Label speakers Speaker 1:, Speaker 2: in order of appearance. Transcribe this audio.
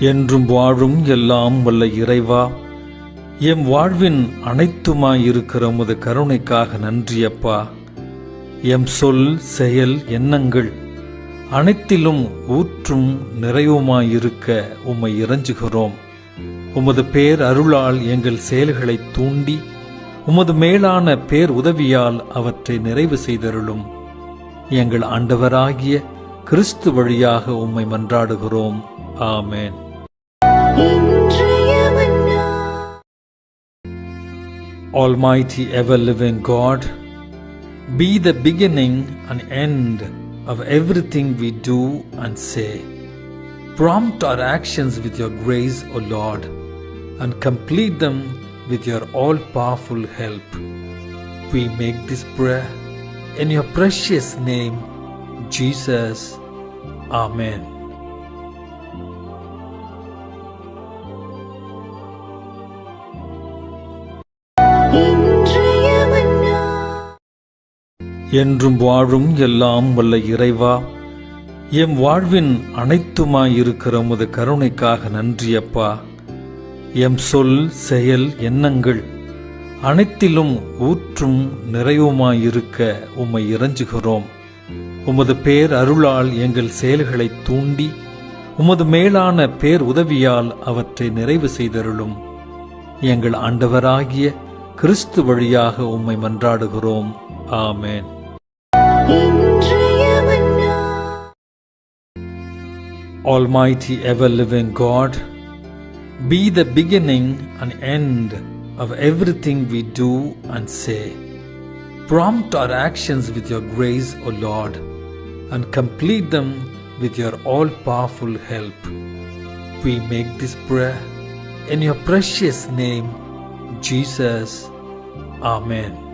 Speaker 1: என்றும் வாழும் எல்லாம் வல்ல இறைவா, எம் வாழ்வின் அனைத்துமாயிருக்கிற உமது கருணைக்காக நன்றியப்பா. எம் சொல், செயல், எண்ணங்கள் அனைத்திலும் ஊற்றும் நிறைவுமாயிருக்க உம்மை இறைஞ்சுகிறோம். உமது பேர் அருளால் எங்கள் செயல்களை தூண்டி உமது மேலான பேர் உதவியால் அவற்றை நிறைவு செய்தருளும். எங்கள் ஆண்டவராகிய கிறிஸ்து வழியாக உம்மை மன்றாடுகிறோம். ஆமென். Almighty ever-living God, be the beginning and end of everything we do and say. Prompt our actions with your grace, O Lord, and complete them with your all-powerful help. We make this prayer in your precious name, Jesus. Amen. என்றும் வாழும் எல்லாம் வல்ல இறைவா, M வாழ்வின் அனைத்துமாயிருக்கிற உமது கருணைக்காக நன்றியப்பா. M சொல், செயல், எண்ணங்கள் அனைத்திலும் ஊற்றும் நிறைவுமாயிருக்க உம்மை இறைஞ்சுகிறோம். உமது பேர் அருளால் எங்கள் செயல்களை தூண்டி உமது மேலான பேர் உதவியால் அவற்றை நிறைவு செய்தருளும். எங்கள் ஆண்டவராகிய கிறிஸ்து வழியாக உம்மை மன்றாடுகிறோம். ஆமென். Almighty ever-living God, be the beginning and end of everything we do and say. Prompt our actions with your grace, O Lord, and complete them with your all-powerful help. We make this prayer in your precious name, Jesus. Amen.